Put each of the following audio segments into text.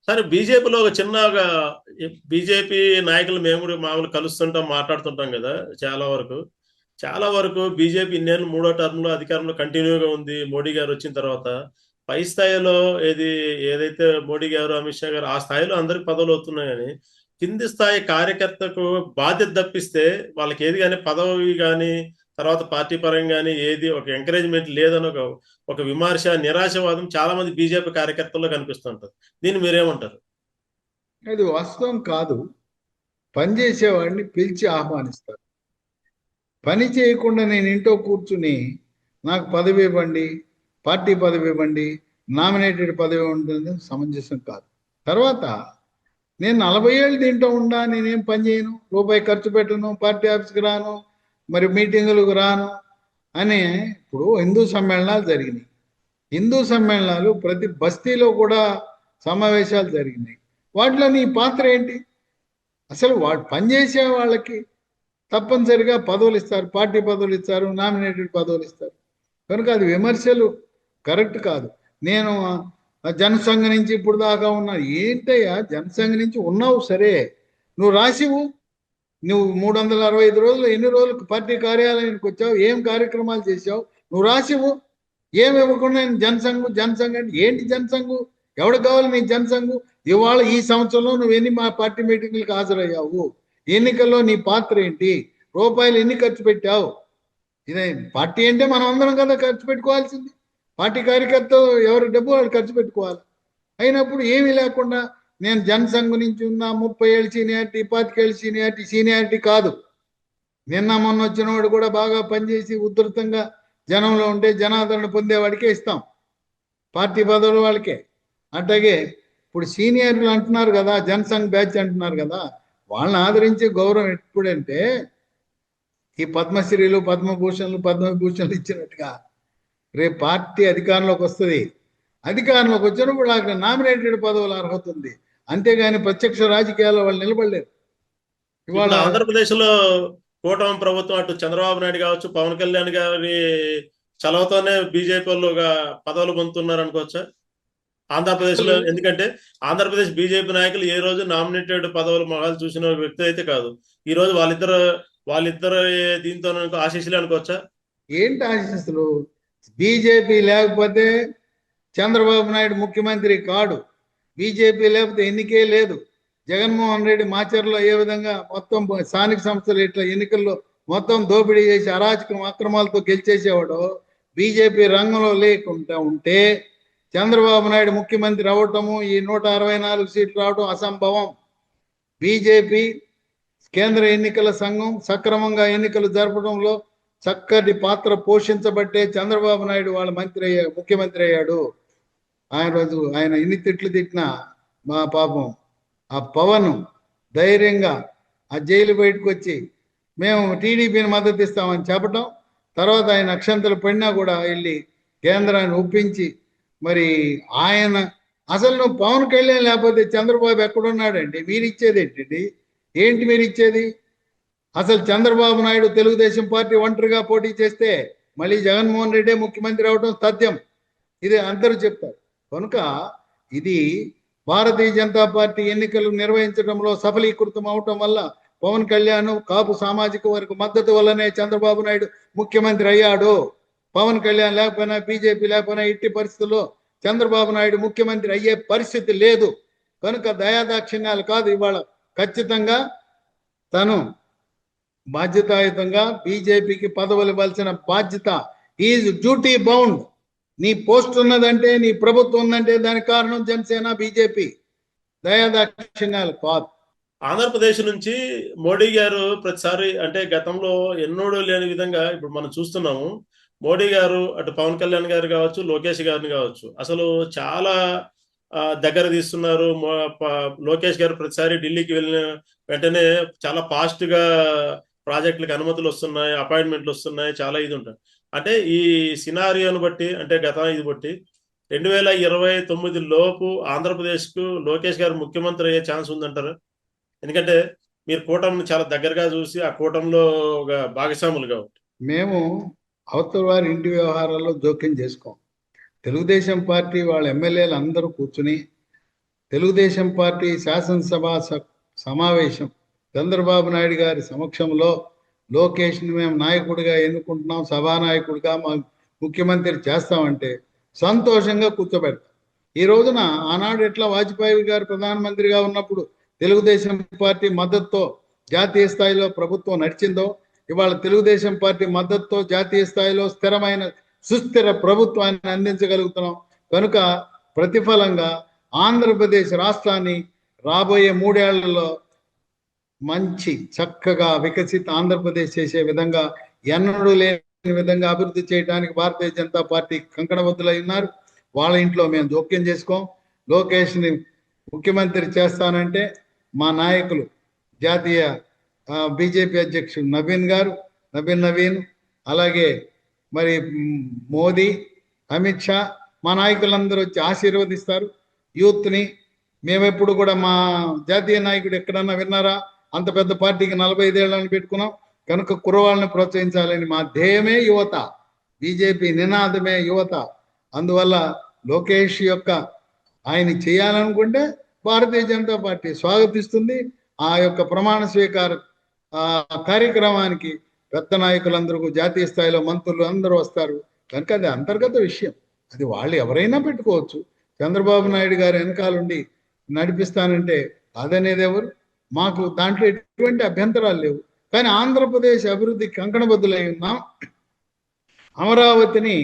సరే బీజేపీలో ఒక చిన్నగా బీజేపీ నాయకులు మేము కూడా మామూలు కలుస్తుంటాం మాట్లాడుతుంటాం కదా. చాలా వరకు చాలా వరకు బీజేపీ ఇన్నేళ్ళు మూడో టర్మ్లో అధికారంలో కంటిన్యూగా ఉంది. మోడీ గారు వచ్చిన తర్వాత పై స్థాయిలో ఏదైతే మోడీ గారు అమిత్ షా గారు ఆ స్థాయిలో అందరికి పదవులు అవుతున్నాయి. కానీ కింది స్థాయి కార్యకర్తకు బాధ్యత తప్పిస్తే వాళ్ళకి ఏది కానీ పదవి కానీ తర్వాత పార్టీ పరంగా కానీ ఏది ఒక ఎంకరేజ్మెంట్ లేదని ఒక విమర్శ నిరాశవాదం చాలా మంది బీజేపీ కార్యకర్తల్లో కనిపిస్తుంటది. దీన్ని మీరేమంటారు? అది వాస్తవం కాదు. పనిచేసేవాడిని పిలిచి ఆహ్వానిస్తారు. పని చేయకుండా నేను ఇంట్లో కూర్చుని నాకు పదవి ఇవ్వండి, పార్టీ పదవి ఇవ్వండి, నామినేటెడ్ పదవి ఉంటుంది సమంజసం కాదు. తర్వాత నేను 40 ఏళ్ళు దీంట్లో ఉండా, నేనేం పని చేయను, రూపాయి ఖర్చు పెట్టను, పార్టీ ఆఫీస్కి రాను, మరి మీటింగులకు రాను అని. ఇప్పుడు హిందూ సమ్మేళనాలు జరిగినాయి. హిందూ సమ్మేళనాలు ప్రతి బస్తీలో కూడా సమావేశాలు జరిగినాయి. వాటిలో నీ పాత్ర ఏంటి? అసలు వాడు పనిచేసే వాళ్ళకి తప్పనిసరిగా పదవులు ఇస్తారు, పార్టీ పదవులు ఇస్తారు, నామినేటెడ్ పదవులు ఇస్తారు. కనుక అది విమర్శలు కరెక్ట్ కాదు. నేను జనసంఘ నుంచి ఇప్పుడు దాకా ఉన్నా. ఏంటయ్యా జనసంఘ నుంచి ఉన్నావు సరే, నువ్వు రాసివు. నువ్వు 365 రోజులు ఎన్ని రోజులకు పార్టీ కార్యాలయానికి వచ్చావు, ఏం కార్యక్రమాలు చేసావు, నువ్వు రాసివు. ఏమి ఇవ్వకుండా నేను జనసంఘం అంటే ఏంటి? జనసంఘం ఎవడు కావాలి నీకు? జనసంఘం ఇవాళ ఈ సంవత్సరంలో నువ్వు ఎన్ని మా పార్టీ మీటింగ్లకు హాజరయ్యావు, ఎన్నికల్లో నీ పాత్ర ఏంటి, రూపాయలు ఎన్ని ఖర్చు పెట్టావు? ఇదే పార్టీ అంటే మనం అందరం కదా ఖర్చు పెట్టుకోవాల్సింది. పార్టీ కార్యకర్త ఎవరి డబ్బు వాళ్ళు ఖర్చు పెట్టుకోవాలి. అయినప్పుడు ఏమీ లేకుండా నేను జనసంఘం నుంచి ఉన్న 30 ఏళ్ళు సీనియారిటీ, 25 ఏళ్ళు సీనియారిటీ కాదు. నిన్న మొన్న వచ్చిన వాడు కూడా బాగా పనిచేసి ఉధృతంగా జనంలో ఉంటే జనాదరణ పొందేవాడికే ఇస్తాం పార్టీ పదవులు, వాళ్ళకే. అట్లాగే ఇప్పుడు సీనియర్లు అంటున్నారు కదా, జనసంఘ్ బ్యాచ్ అంటున్నారు కదా, వాళ్ళని ఆదరించే గౌరవం ఎప్పుడంటే ఈ పద్మశ్రీలు, పద్మవిభూషణలు ఇచ్చినట్టుగా రేపు పార్టీ అధికారంలోకి వస్తుంది. అధికారంలోకి వచ్చినప్పుడు అక్కడ నామినేటెడ్ పదవుల అర్హత ఉంది. అంతేగాని ప్రత్యక్ష రాజకీయాల్లో వాళ్ళు నిలబడలేరు. ఇవాళ ఆంధ్రప్రదేశ్ లో కూటమి ప్రభుత్వం అటు చంద్రబాబు నాయుడు కావచ్చు, పవన్ కళ్యాణ్ గారి చలవతోనే బీజేపీ వాళ్ళు పదవులు పొందుతున్నారు అనుకోవచ్చా ఆంధ్రప్రదేశ్ లో? ఎందుకంటే ఆంధ్రప్రదేశ్ బీజేపీ నాయకులు ఏ రోజు నామినేటెడ్ పదవులు మొహాలు చూసిన వ్యక్తి అయితే కాదు. ఈ రోజు వాళ్ళిద్దరు దీంతో ఆశీస్సులే అనుకోవచ్చా? ఏంటి ఆశీస్సులు? బీజేపీ లేకపోతే చంద్రబాబు నాయుడు ముఖ్యమంత్రి కాడు. బీజేపీ లేకపోతే ఎన్నికే లేదు. జగన్మోహన్ రెడ్డి మాచర్లో ఏ విధంగా మొత్తం స్థానిక సంస్థలు ఇట్లా ఎన్నికల్లో మొత్తం దోపిడీ చేసి అరాచకం అక్రమాలతో గెలిచేసేవాడు, బీజేపీ రంగంలో లేకుండా ఉంటే చంద్రబాబు నాయుడు ముఖ్యమంత్రి అవ్వటము, ఈ 164 సీట్లు రావడం అసంభవం. బీజేపీ కేంద్ర ఎన్నికల సంఘం సక్రమంగా ఎన్నికలు జరపడంలో చక్కటి పాత్ర పోషించబట్టే చంద్రబాబు నాయుడు వాళ్ళ ముఖ్యమంత్రి అయ్యాడు. ఆయన ఎన్ని తిట్లు తిట్టినా మా పాపం ఆ పవన్ ధైర్యంగా ఆ జైలు బయటకు వచ్చి మేము టీడీపీని మద్దతు ఇస్తామని చెప్పటం, తర్వాత ఆయన అక్షంతలు పడినా కూడా వెళ్ళి కేంద్రాన్ని ఒప్పించి, మరి ఆయన అసలు నువ్వు పవన్ కళ్యాణ్ లేకపోతే చంద్రబాబు ఎక్కడున్నాడండి? మీరు ఇచ్చేది ఏంటండి? ఏంటి మీరు ఇచ్చేది? అసలు చంద్రబాబు నాయుడు తెలుగుదేశం పార్టీ ఒంటరిగా పోటీ చేస్తే మళ్ళీ జగన్మోహన్ రెడ్డి ముఖ్యమంత్రి అవడం తథ్యం. ఇది అందరూ చెప్తారు. కనుక ఇది భారతీయ జనతా పార్టీ ఎన్నికలు నిర్వహించడంలో సఫలీకృతం అవటం వల్ల పవన్ కళ్యాణ్ కాపు సామాజిక వర్గ మద్దతు వల్లనే చంద్రబాబు నాయుడు ముఖ్యమంత్రి అయ్యాడు. పవన్ కళ్యాణ్ లేకపోయినా, బీజేపీ లేకపోయినా ఎట్టి పరిస్థితుల్లో చంద్రబాబు నాయుడు ముఖ్యమంత్రి అయ్యే పరిస్థితి లేదు. కనుక దయాదాక్షిణ్యాలు కాదు, ఇవాళ ఖచ్చితంగా తను బాధ్యతాయుతంగా బీజేపీకి పదవులు ఇవ్వాల్సిన బాధ్యత, ఈజ్ డ్యూటీ బౌండ్. నీ పోస్ట్ ఉన్నదంటే, నీ ప్రభుత్వం ఉందంటే దానికి కారణం జనసేన, బీజేపీ. దయాదాక్షిణ్యాలు కాదు. ఆంధ్రప్రదేశ్ నుంచి మోడీ గారు ప్రతిసారి అంటే గతంలో ఎన్నడూ లేని విధంగా ఇప్పుడు మనం చూస్తున్నాము. మోడీ గారు అటు పవన్ కళ్యాణ్ గారు కావచ్చు, లోకేష్ గారిని కావచ్చు, అసలు చాలా దగ్గర తీస్తున్నారు. లోకేష్ గారు ప్రతిసారి ఢిల్లీకి వెళ్ళిన వెంటనే చాలా ఫాస్ట్ గా ప్రాజెక్టులకు అనుమతులు వస్తున్నాయి, అపాయింట్మెంట్లు వస్తున్నాయి, చాలా ఇది ఉంటుంది. అంటే ఈ సినారియోను బట్టి, అంటే ఇది బట్టి 2029 లోపు ఆంధ్రప్రదేశ్ కు లోకేష్ గారు ముఖ్యమంత్రి అయ్యే ఛాన్స్ ఉందంటారు? ఎందుకంటే మీరు కూటమిని చాలా దగ్గరగా చూసి ఆ కూటమిలో ఒక భాగస్వాములు కాబట్టి. మేము అవతల వారి ఇంటి వ్యవహారాల్లో జోక్యం చేసుకోం. తెలుగుదేశం పార్టీ వాళ్ళ ఎమ్మెల్యేలు అందరూ కూర్చుని తెలుగుదేశం పార్టీ శాసనసభ సమావేశం చంద్రబాబు నాయుడు గారి సమక్షంలో లోకేష్ని మేము నాయకుడిగా ఎన్నుకుంటున్నాం, సభానాయకుడిగా మా ముఖ్యమంత్రి చేస్తామంటే సంతోషంగా కూర్చోబెడతాం. ఈ రోజున ఆనాడు ఎట్లా వాజ్పేయి గారు ప్రధానమంత్రిగా ఉన్నప్పుడు తెలుగుదేశం పార్టీ మద్దతుతో జాతీయ స్థాయిలో ప్రభుత్వం నడిచిందో, ఇవాళ తెలుగుదేశం పార్టీ మద్దతుతో జాతీయ స్థాయిలో స్థిరమైన సుస్థిర ప్రభుత్వాన్ని అందించగలుగుతున్నాం. కనుక ప్రతిఫలంగా ఆంధ్రప్రదేశ్ రాష్ట్రాన్ని రాబోయే 3 ఏళ్లలో మంచి చక్కగా వికసిత ఆంధ్రప్రదేశ్ చేసే విధంగా, ఎన్నడూ లేని విధంగా అభివృద్ధి చేయడానికి భారతీయ జనతా పార్టీ కంకణబద్దులై ఉన్నారు. వాళ్ళ ఇంట్లో మేము జోక్యం చేసుకోం. లోకేష్ని ముఖ్యమంత్రి చేస్తానంటే మా నాయకులు జాతీయ బీజేపీ అధ్యక్షుడు నవీన్, అలాగే మరి మోదీ, అమిత్ షా, మా నాయకులందరూ వచ్చి ఆశీర్వదిస్తారు. యూత్ని మేమెప్పుడు కూడా మా జాతీయ నాయకుడు ఎక్కడన్నా విన్నారా? అంత పెద్ద పార్టీకి 45 ఏళ్ళని పెట్టుకున్నాం. కనుక కుర్రవాళ్ళని ప్రోత్సహించాలని మా ధ్యేయమే యువత, బీజేపీ నినాదమే యువత. అందువల్ల లోకేష్ యొక్క ఆయన చేయాలనుకుంటే భారతీయ జనతా పార్టీ స్వాగతిస్తుంది. ఆ యొక్క ప్రమాణ స్వీకార కార్యక్రమానికి పెద్ద నాయకులందరూ, జాతీయ స్థాయిలో మంత్రులు అందరూ వస్తారు. కనుక అది అంతర్గత విషయం, అది వాళ్ళు ఎవరైనా పెట్టుకోవచ్చు. చంద్రబాబు నాయుడు గారు వెనకాలండి నడిపిస్తానంటే అదనేది ఎవరు? మాకు దాంట్లో ఎటువంటి అభ్యంతరాలు లేవు. కానీ ఆంధ్రప్రదేశ్ అభివృద్ధికి కంకణబద్దులై ఉన్నాం. అమరావతిని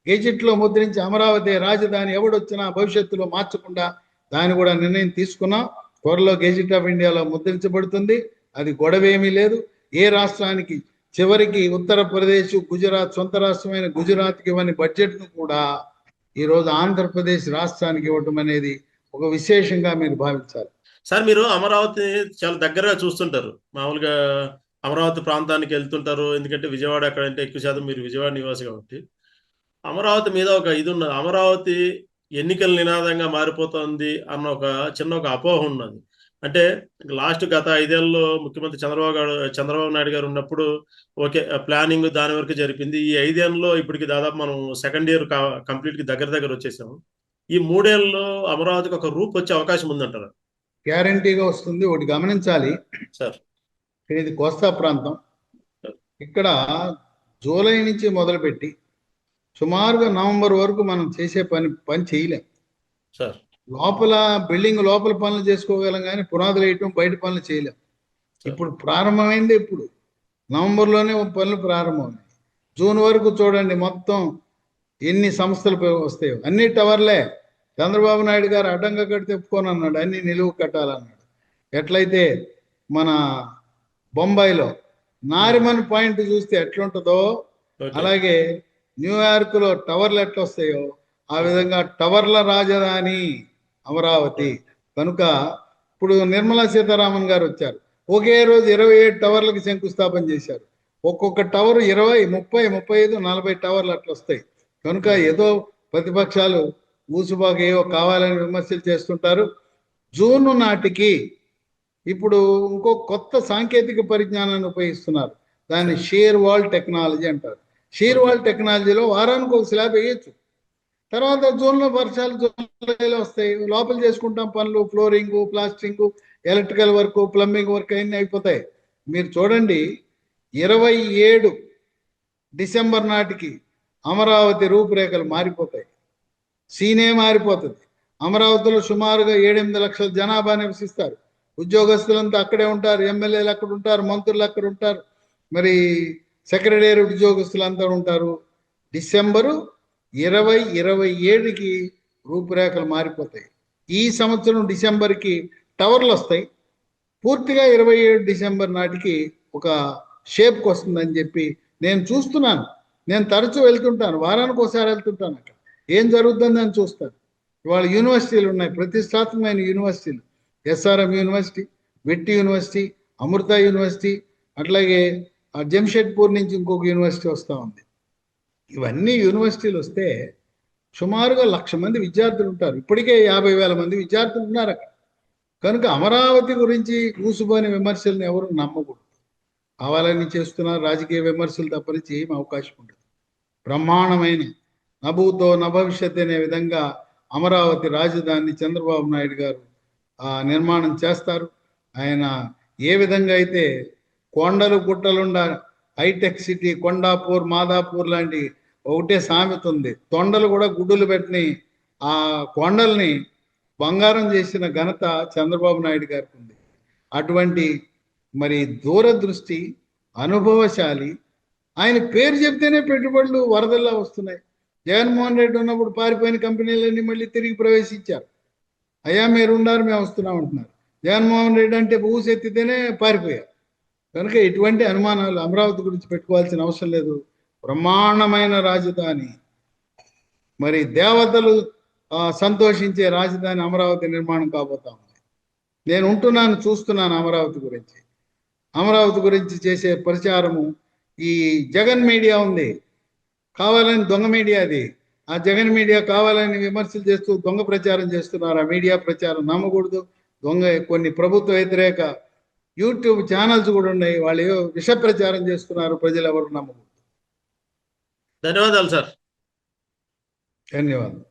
గెజిట్లో ముద్రించి అమరావతి రాజధాని ఎవడొచ్చినా భవిష్యత్తులో మార్చకుండా దాన్ని కూడా నిర్ణయం తీసుకున్నాం. త్వరలో గెజిట్ ఆఫ్ ఇండియాలో ముద్రించబడుతుంది. అది గొడవేమీ లేదు. ఏ రాష్ట్రానికి చివరికి ఉత్తరప్రదేశ్, గుజరాత్, సొంత రాష్ట్రమైన గుజరాత్కి ఇవ్వని బడ్జెట్ను కూడా ఈరోజు ఆంధ్రప్రదేశ్ రాష్ట్రానికి ఇవ్వటం అనేది ఒక విశేషంగా మీరు భావించాలి. సార్, మీరు అమరావతి చాలా దగ్గరగా చూస్తుంటారు. మామూలుగా అమరావతి ప్రాంతానికి వెళ్తుంటారు, ఎందుకంటే విజయవాడ అక్కడంటే ఎక్కువ శాతం మీరు విజయవాడ నివాసి కాబట్టి. అమరావతి మీద ఒక ఇది ఉన్నది, అమరావతి ఎన్నికల నినాదంగా మారిపోతుంది అన్న ఒక అపోహ ఉన్నది. అంటే గత 5 ఏళ్ళలో ముఖ్యమంత్రి చంద్రబాబు నాయుడు గారు ఉన్నప్పుడు ఓకే, ప్లానింగ్ దాని వరకు జరిపింది. ఈ 5 ఏళ్ళలో ఇప్పటికి దాదాపు మనం సెకండ్ ఇయర్ కంప్లీట్కి దగ్గర వచ్చేసాము. ఈ 3 ఏళ్ళలో అమరావతికి ఒక రూప్ వచ్చే అవకాశం ఉందంటారా? గ్యారంటీగా వస్తుంది. ఒకటి గమనించాలి సార్, ఇది కోస్తా ప్రాంతం. ఇక్కడ జూలై నుంచి మొదలుపెట్టి సుమారుగా నవంబర్ వరకు మనం చేసే పని చేయలేం సార్. లోపల బిల్డింగ్ లోపల పనులు చేసుకోగలం, కానీ పునాదులు వేయటం, బయట పనులు చేయలేం. ఇప్పుడు ప్రారంభమైంది. ఇప్పుడు నవంబర్లోనే పనులు ప్రారంభమైనాయి. జూన్ వరకు చూడండి మొత్తం ఎన్ని సంస్థలు వస్తాయో. అన్ని టవర్లే. చంద్రబాబు నాయుడు గారు అడ్డంగా కడితే ఒప్పుకొని అన్నాడు, అన్ని నిలువు కట్టాలన్నాడు. ఎట్లయితే మన బొంబాయిలో నారిమన్ పాయింట్ చూస్తే ఎట్లుంటుందో, అలాగే న్యూయార్క్లో టవర్లు ఎట్లా వస్తాయో ఆ విధంగా టవర్ల రాజధాని అమరావతి. కనుక ఇప్పుడు నిర్మలా సీతారామన్ గారు వచ్చారు, ఒకే రోజు 27 టవర్లకు శంకుస్థాపన చేశారు. ఒక్కొక్క టవర్ 20, 30, 35, 40 టవర్లు అట్లా వస్తాయి. కనుక ఏదో ప్రతిపక్షాలు ఊసుబాకు ఏవో కావాలని విమర్శలు చేస్తుంటారు. జూన్ నాటికి ఇప్పుడు ఇంకో కొత్త సాంకేతిక పరిజ్ఞానాన్ని ఉపయోగిస్తున్నారు. దాన్ని షేర్ వాల్ టెక్నాలజీ అంటారు. షేర్ వాల్ టెక్నాలజీలో వారానికి ఒక స్లాబ్ వేయచ్చు. తర్వాత జూన్లో వర్షాలు జూలైలో వస్తాయి. లోపల చేసుకుంటాం పనులు, flooring, plastering, electrical work, plumbing work అన్నీ అయిపోతాయి. మీరు చూడండి 27 డిసెంబర్ నాటికి అమరావతి రూపురేఖలు మారిపోతాయి. సీనే మారిపోతుంది. అమరావతిలో సుమారుగా 7-8 లక్షల జనాభా నివసిస్తారు. ఉద్యోగస్తులంతా అక్కడే ఉంటారు. ఎమ్మెల్యేలు అక్కడ ఉంటారు, మంత్రులు అక్కడ ఉంటారు, మరి సెక్రటేరియట్ ఉద్యోగస్తులు అంతా ఉంటారు. డిసెంబరు 2027కి రూపురేఖలు మారిపోతాయి. ఈ సంవత్సరం డిసెంబర్కి టవర్లు వస్తాయి. పూర్తిగా 27 డిసెంబర్ నాటికి ఒక షేప్కి వస్తుందని చెప్పి నేను చూస్తున్నాను. నేను తరచూ వెళ్తుంటాను, వారానికి ఒకసారి వెళ్తుంటాను. అక్కడ ఏం జరుగుతుందని చూస్తాను. ఇవాళ యూనివర్సిటీలు ఉన్నాయి, ప్రతిష్టాత్మకమైన యూనివర్సిటీలు. ఎస్ఆర్ఎం యూనివర్సిటీ, వెట్టి యూనివర్సిటీ, అమృత యూనివర్సిటీ, అట్లాగే జంషెడ్పూర్ నుంచి ఇంకొక యూనివర్సిటీ వస్తూ ఉంది. ఇవన్నీ యూనివర్సిటీలు వస్తే సుమారుగా 1,00,000 మంది విద్యార్థులు ఉంటారు. ఇప్పటికే 50,000 మంది విద్యార్థులు ఉన్నారు అక్కడ. కనుక అమరావతి గురించి ఊసుబోని విమర్శలను ఎవరు నమ్మకూడదు. కావాలని చేస్తున్నారు రాజకీయ విమర్శలు తప్పనిచ్చి ఏం అవకాశం ఉండదు. బ్రహ్మాండమైన నభూతో నభవిష్యత్ అనే విధంగా అమరావతి రాజధాని చంద్రబాబు నాయుడు గారు నిర్మాణం చేస్తారు. ఆయన ఏ విధంగా అయితే కొండలు గుట్టలుండ హైటెక్ సిటీ కొండాపూర్ మాదాపూర్ లాంటి ఒకటే సామెత ఉంది, తొండలు కూడా గుడ్డులు పెట్టిన ఆ కొండల్ని బంగారం చేసిన ఘనత చంద్రబాబు నాయుడు గారికి ఉంది. అటువంటి మరి దూరదృష్టి, అనుభవశాలి, ఆయన పేరు చెప్తేనే పెట్టుబడులు వరదల్లా వస్తున్నాయి. జగన్మోహన్ రెడ్డి ఉన్నప్పుడు పారిపోయిన కంపెనీలన్నీ మళ్ళీ తిరిగి ప్రవేశించారు. అయ్యా మీరు ఉన్నారు, మేము వస్తున్నాం అంటున్నారు. జగన్మోహన్ రెడ్డి అంటే ఊసెత్తితేనే పారిపోయారు. కనుక ఎటువంటి అనుమానాలు అమరావతి గురించి పెట్టుకోవాల్సిన అవసరం లేదు. బ్రహ్మాండమైన రాజధాని, మరి దేవతలు సంతోషించే రాజధాని అమరావతి నిర్మాణం కాబోతా ఉంది. నేను ఉంటున్నాను, చూస్తున్నాను అమరావతి గురించి చేసే ప్రచారము. ఈ జగన్ మీడియా ఉంది, కావాలని దొంగ మీడియా అది. ఆ జగన్ మీడియా కావాలని విమర్శలు చేస్తూ దొంగ ప్రచారం చేస్తున్నారు. ఆ మీడియా ప్రచారం నమ్మకూడదు. దొంగ కొన్ని ప్రభుత్వ వ్యతిరేక యూట్యూబ్ ఛానల్స్ కూడా ఉన్నాయి, వాళ్ళు ఏవో విష ప్రచారం చేస్తున్నారు, ప్రజలు ఎవరు నమ్మకూడదు. ధన్యవాదాలు సార్. ధన్యవాదాలు.